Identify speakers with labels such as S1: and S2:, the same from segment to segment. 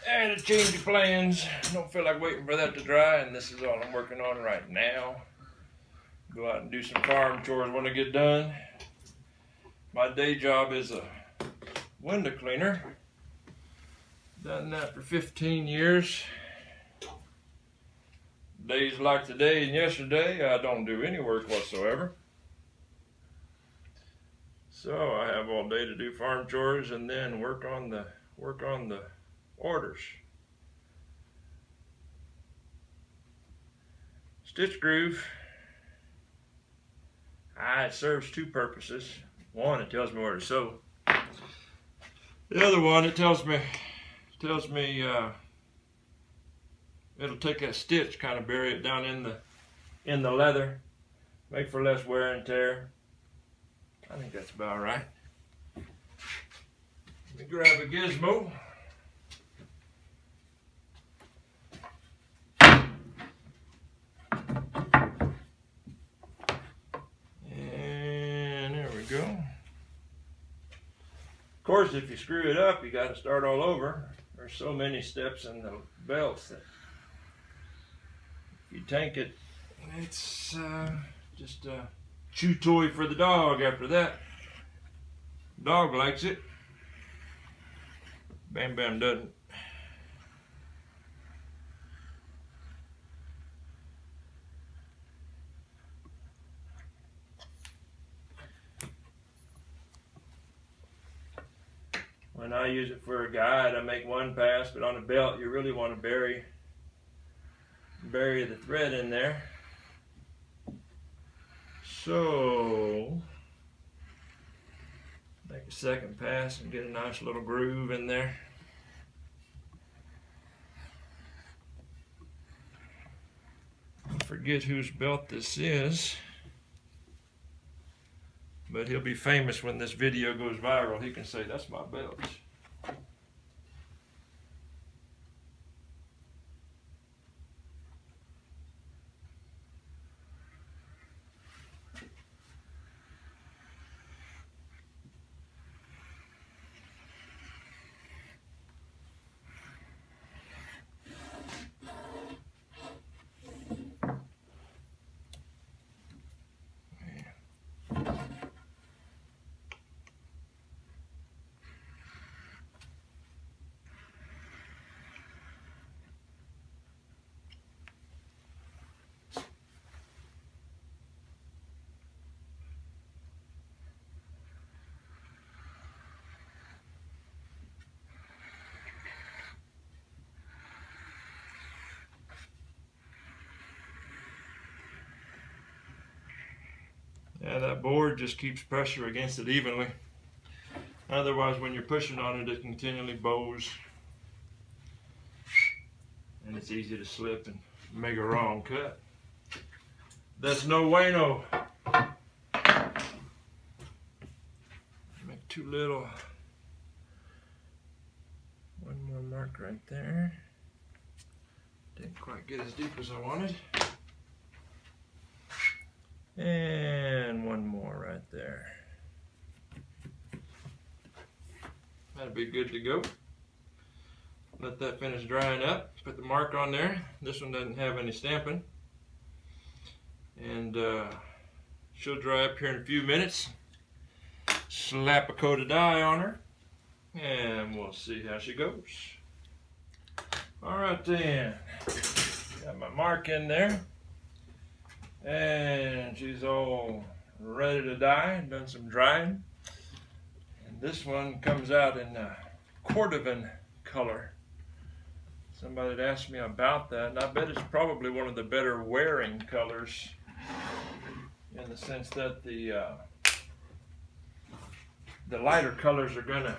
S1: And a change of plans. Don't feel like waiting for that to dry, and this is all I'm working on right now. Go out and do some farm chores when I get done. My day job is a window cleaner. Done that for 15 years. Days like today and yesterday, I don't do any work whatsoever. So I have all day to do farm chores and then work on the orders. Stitch groove. It serves two purposes. One, it tells me where to sew. The other one, it tells me it'll take that stitch, kind of bury it down in the leather, make for less wear and tear. I think that's about right. Let me grab a gizmo. And there we go. Of course, if you screw it up, you got to start all over. There's so many steps in the belts that if you tank it, it's just a chew toy for the dog after that. Dog likes it. Bam Bam doesn't. When I use it for a guide, I make one pass, but on a belt, you really want to bury the thread in there. So, make a second pass and get a nice little groove in there. I forget whose belt this is, but he'll be famous when this video goes viral. He can say, "That's my belt." Yeah, that board just keeps pressure against it evenly. Otherwise, when you're pushing on it, it continually bows. And it's easy to slip and make a wrong cut. That's no bueno. Make too little. One more mark right there. Didn't quite get as deep as I wanted. And one more right there. That'll be good to go. Let that finish drying up. Put the mark on there. This one doesn't have any stamping. And she'll dry up here in a few minutes. Slap a coat of dye on her. And we'll see how she goes. Alright then. Got my mark in there. And she's all ready to dye, done some drying. And this one comes out in cordovan color. Somebody had asked me about that, and I bet it's probably one of the better wearing colors, in the sense that the lighter colors are gonna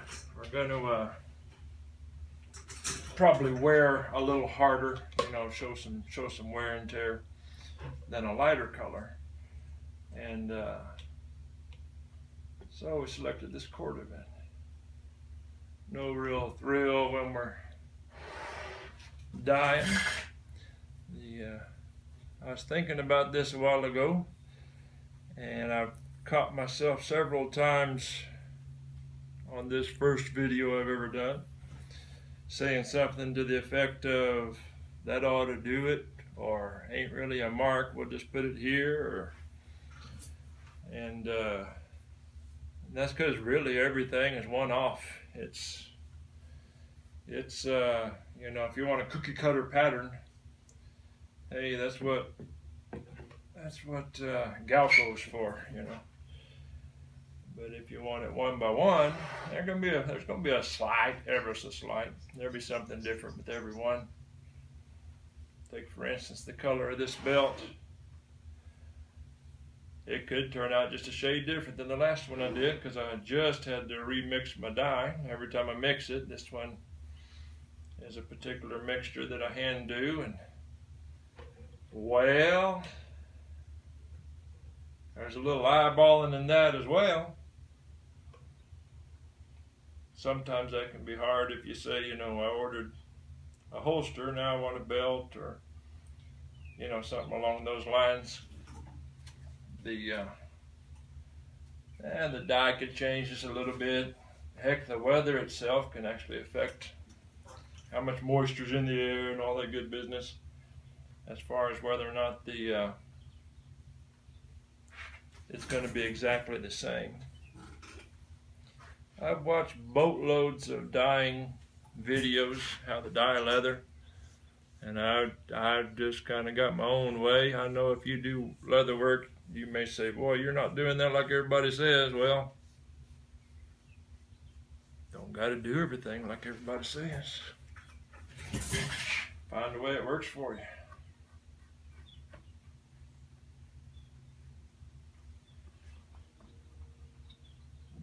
S1: probably wear a little harder, you know, show some wear and tear, than a lighter color. And so we selected this cordovan. No real thrill when we're dyeing. I was thinking about this a while ago, and I've caught myself several times on this first video I've ever done saying something to the effect of, that ought to do it, or ain't really a mark, we'll just put it here, and that's because really everything is one off. It's you know, if you want a cookie cutter pattern, hey, that's what Galco's for, you know. But if you want it one by one, there's gonna be a slight, ever so slight. There'll be something different with every one. Take for instance the color of this belt. It could turn out just a shade different than the last one I did, because I just had to remix my dye. Every time I mix it, this one is a particular mixture that I hand do, and well, there's a little eyeballing in that as well. Sometimes that can be hard if you say, you know, I ordered a holster, now I want a belt, or, you know, something along those lines. The dye could change just a little bit. Heck, the weather itself can actually affect how much moisture's in the air and all that good business, as far as whether or not it's going to be exactly the same. I've watched boatloads of dyeing videos, how to dye leather, and I've just kind of got my own way. I know if you do leather work, you may say, boy, you're not doing that like everybody says. Well, don't got to do everything like everybody says. Find a way it works for you.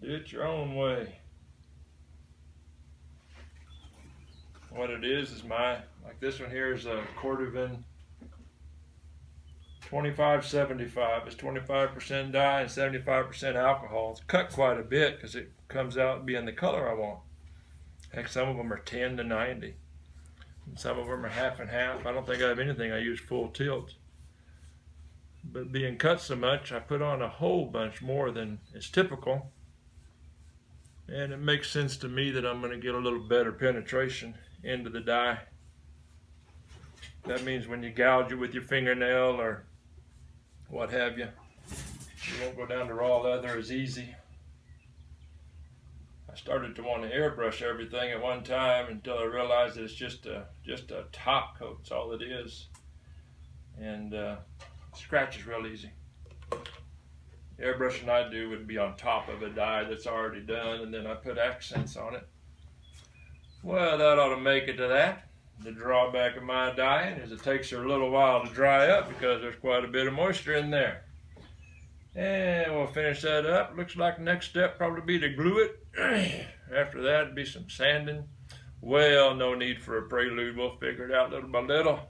S1: Do it your own way. What it is like this one here is a Cordovan 2575. It's 25% dye and 75% alcohol. It's cut quite a bit because it comes out being the color I want. Heck, some of them are 10 to 90. And some of them are half and half. I don't think I have anything I use full tilt. But being cut so much, I put on a whole bunch more than is typical. And it makes sense to me that I'm going to get a little better penetration into the dye. That means when you gouge it with your fingernail or what have you, you won't go down to raw leather as easy. I started to want to airbrush everything at one time until I realized that it's just a top coat. That's all it is. And scratch is real easy. The airbrushing I do would be on top of a dye that's already done, and then I put accents on it. Well, that ought to make it to that. The drawback of my dyeing is it takes her a little while to dry up because there's quite a bit of moisture in there. And we'll finish that up. Looks like the next step probably be to glue it. After that, it'd be some sanding. Well, no need for a prelude. We'll figure it out little by little.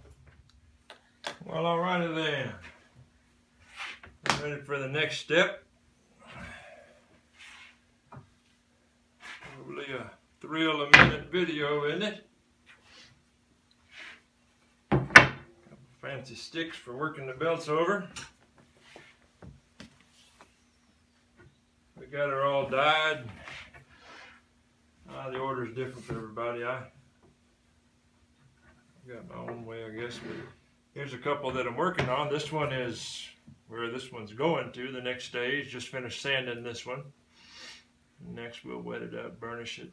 S1: Well, alrighty then. Ready for the next step. Probably a thrill-a-minute video, isn't it? Couple fancy sticks for working the belts over. We got her all dyed. The order is different for everybody. I got my own way, I guess. But here's a couple that I'm working on. This one is where this one's going to, the next stage. Just finished sanding this one. Next we'll wet it up, burnish it.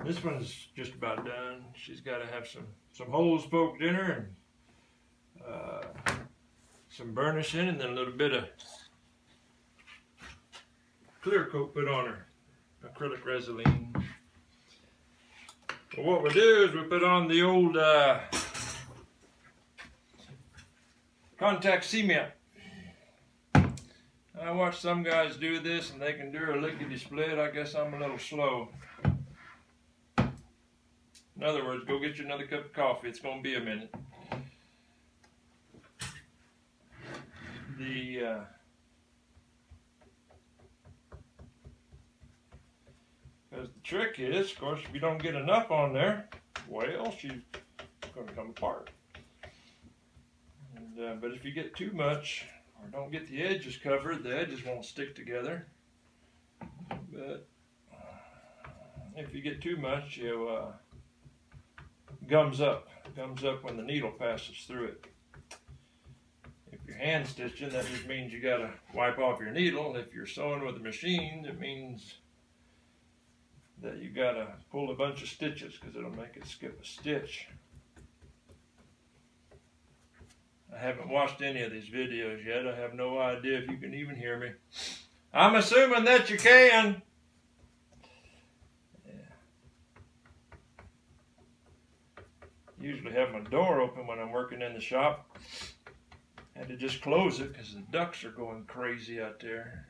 S1: This one's just about done. She's got to have some holes poked in her and some burnishing, and then a little bit of clear coat put on her, acrylic resin. Well, what we do is we put on the old contact cement. I watch some guys do this and they can do a lickety split. I guess I'm a little slow. In other words, go get you another cup of coffee. It's going to be a minute. Because the trick is, of course, if you don't get enough on there, well, she's going to come apart. And, but if you get too much, or don't get the edges covered, the edges won't stick together. But if you get too much, you gums up when the needle passes through it. If you're hand stitching, that just means you got to wipe off your needle. If you're sewing with a machine, it means that you got to pull a bunch of stitches because it'll make it skip a stitch. I haven't watched any of these videos yet. I have no idea if you can even hear me. I'm assuming that you can. Yeah. Usually have my door open when I'm working in the shop. Had to just close it because the ducks are going crazy out there.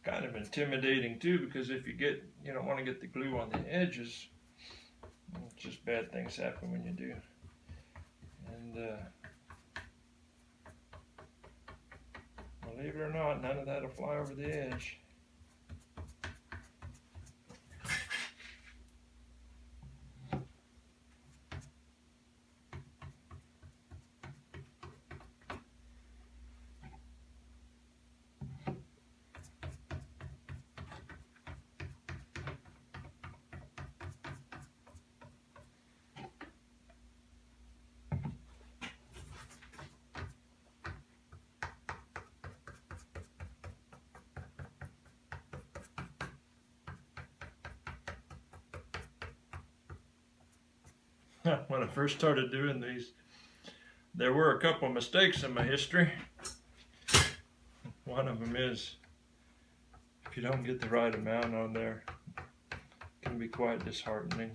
S1: Kind of intimidating too, because if you don't want to get the glue on the edges, it's just bad things happen when you do. And believe it or not, none of that'll fly over the edge. When I first started doing these, there were a couple of mistakes in my history. One of them is, if you don't get the right amount on there, it can be quite disheartening.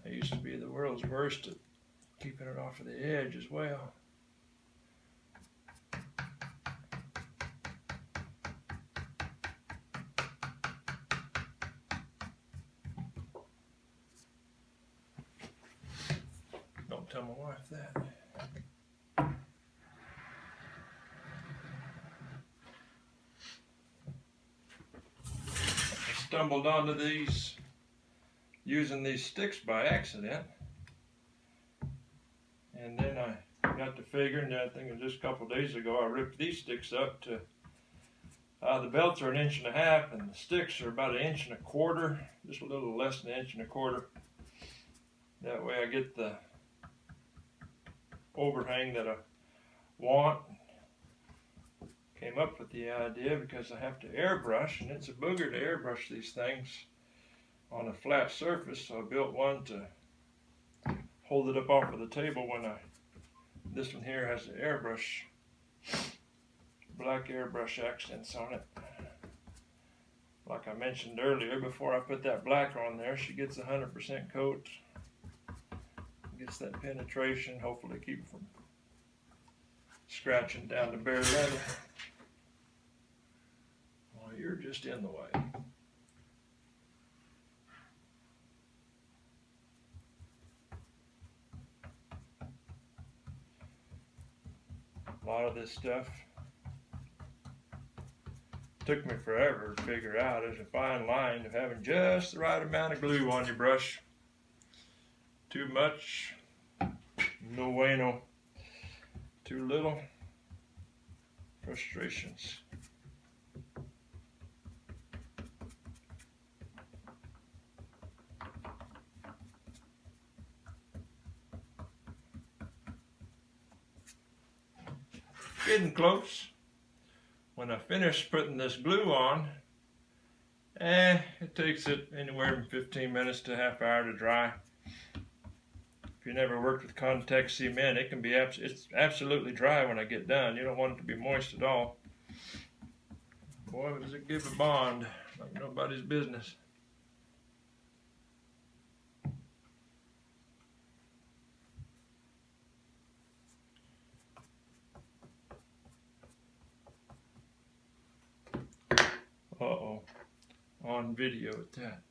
S1: I used to be the world's worst at keeping it off of the edge as well. Don't tell my wife that. I stumbled onto these, using these sticks by accident. And then I got to figuring that, I think it was just a couple of days ago, I ripped these sticks up to, the belts are 1.5 inches and the sticks are about 1.25 inches, just a little less than 1.25 inches. That way I get the overhang that I want. Came up with the idea because I have to airbrush, and it's a booger to airbrush these things on a flat surface, so I built one to hold it up off of the table when this one here has the airbrush, black airbrush accents on it. Like I mentioned earlier, before I put that black on there, she gets 100% coat, gets that penetration, hopefully keep it from scratching down to bare leather. Well, you're just in the way. A lot of this stuff took me forever to figure out. There's a fine line of having just the right amount of glue on your brush. Too much, no bueno. Too little, frustrations. Getting close. When I finish putting this glue on, it takes it anywhere from 15 minutes to a half hour to dry. If you never worked with contact cement, it can be it's absolutely dry when I get done. You don't want it to be moist at all. Boy, does it give a bond like nobody's business. Uh-oh, on video at that.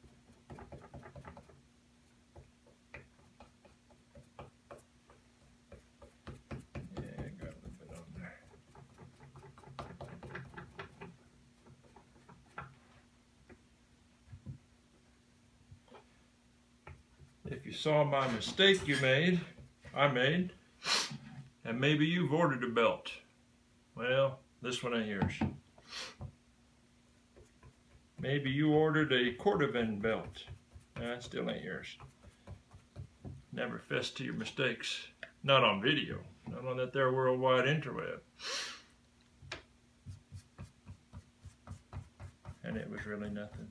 S1: Yeah, got a little bit on there. if you saw my mistake I made, and maybe you've ordered a belt. Well, this one ain't yours. Maybe you ordered a Cordovan belt. That still ain't yours. Never fess to your mistakes. Not on video. Not on that there worldwide interweb. And it was really nothing.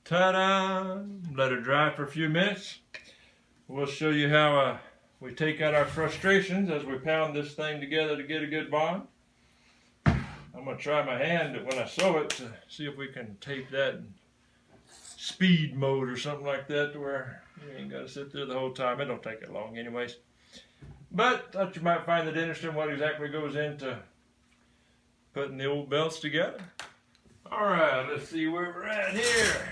S1: Ta-da! Let it dry for a few minutes. We'll show you how we take out our frustrations as we pound this thing together to get a good bond. I'm going to try my hand when I sew it to see if we can tape that in speed mode or something like that to where you ain't got to sit there the whole time. It don't take it long anyways. But thought you might find it interesting what exactly goes into putting the old belts together. Alright, let's see where we're at here.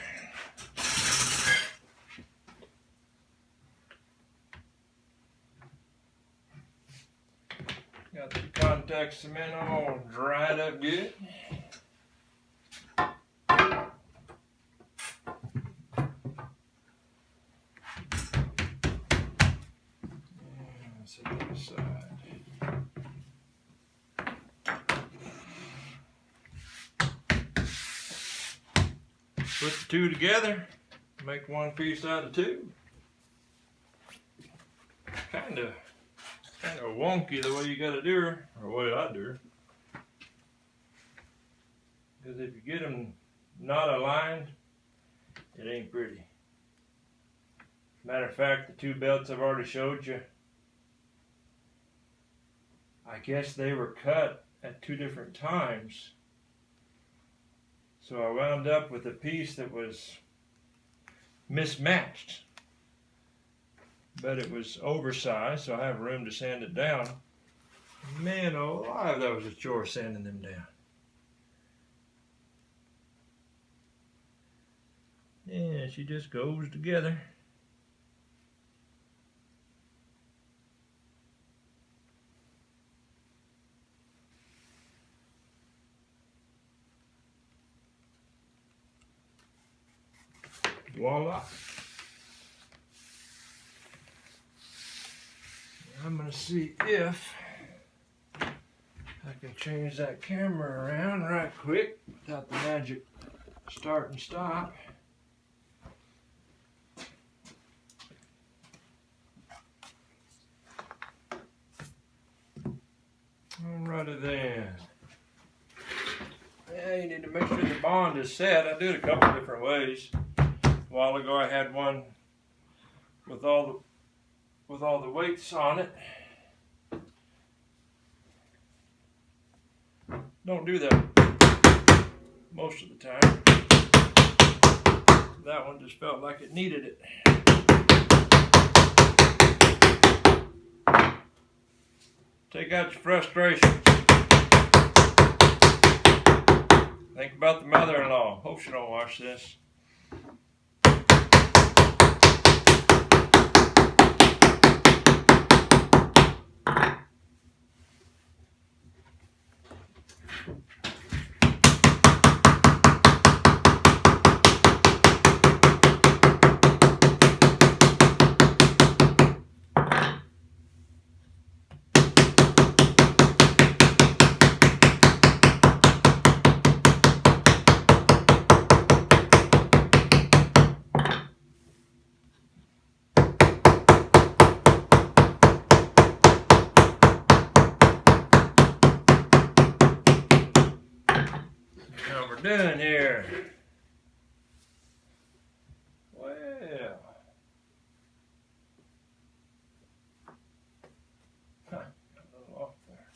S1: Got the contact cement all dried up good. Set that aside. Put the two together, make one piece out of two. Kind of wonky the way you got to do her, or the way I do her. Because if you get them not aligned, it ain't pretty. Matter of fact, the two belts I've already showed you, I guess they were cut at two different times. So I wound up with a piece that was mismatched. But it was oversized, so I have room to sand it down. Man alive, that was a chore sanding them down. Yeah, she just goes together. Voila. I'm going to see if I can change that camera around right quick without the magic start and stop. Alrighty then. Yeah, you need to make sure the bond is set. I do it a couple different ways. A while ago I had one with all the weights on it. Don't do that most of the time. That one just felt like it needed it. Take out your frustrations. Think about the mother-in-law. Hope she don't watch this. How we're doing here? Well, got a little off there.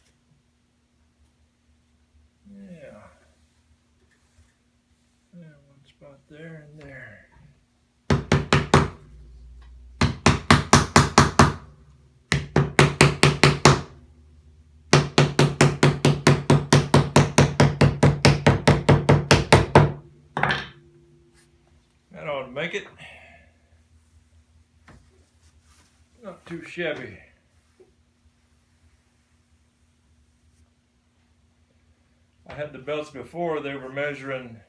S1: Yeah, one spot there and there. That ought to make it. Not too shabby. I had the belts before, they were measuring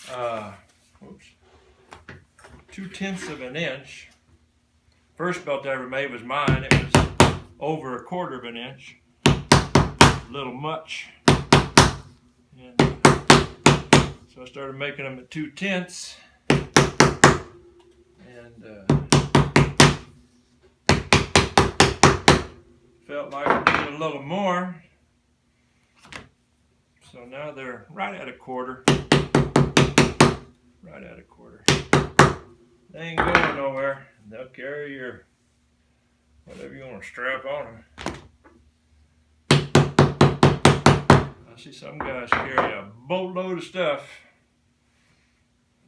S1: 2/10 of an inch. First belt I ever made was mine. It was over 1/4 of an inch. A little much. And so I started making them at 2/10. And felt like I needed a little more. So now they're right at 1/4. Right at 1/4. They ain't going nowhere. They'll carry your whatever you want to strap on them. I see some guys carry a boatload of stuff.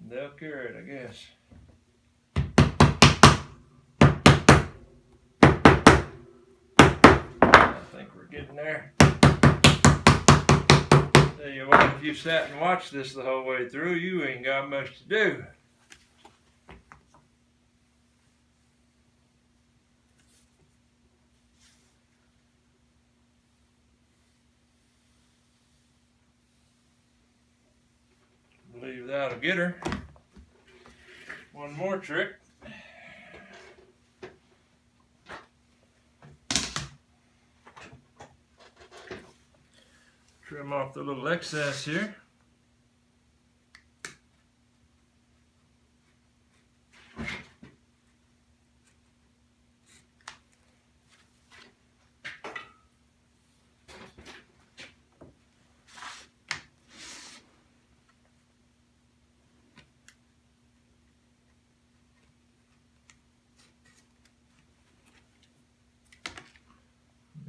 S1: They'll carry it, I guess. I think we're getting there. Tell you what, if you sat and watched this the whole way through, you ain't got much to do. I believe that'll get her. One more trick. Trim off the little excess here.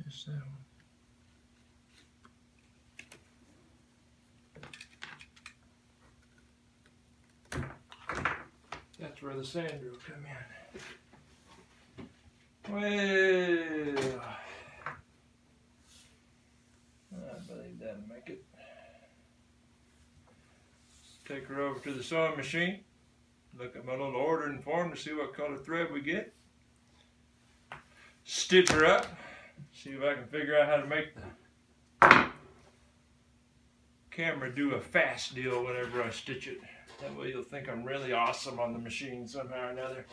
S1: Miss that one. That's where the sander will come in. Well, I believe that'll make it. Take her over to the sewing machine. Look at my little ordering form to see what color thread we get. Stitch her up. See if I can figure out how to make the camera do a fast deal whenever I stitch it. That way you'll think I'm really awesome on the machine somehow or another.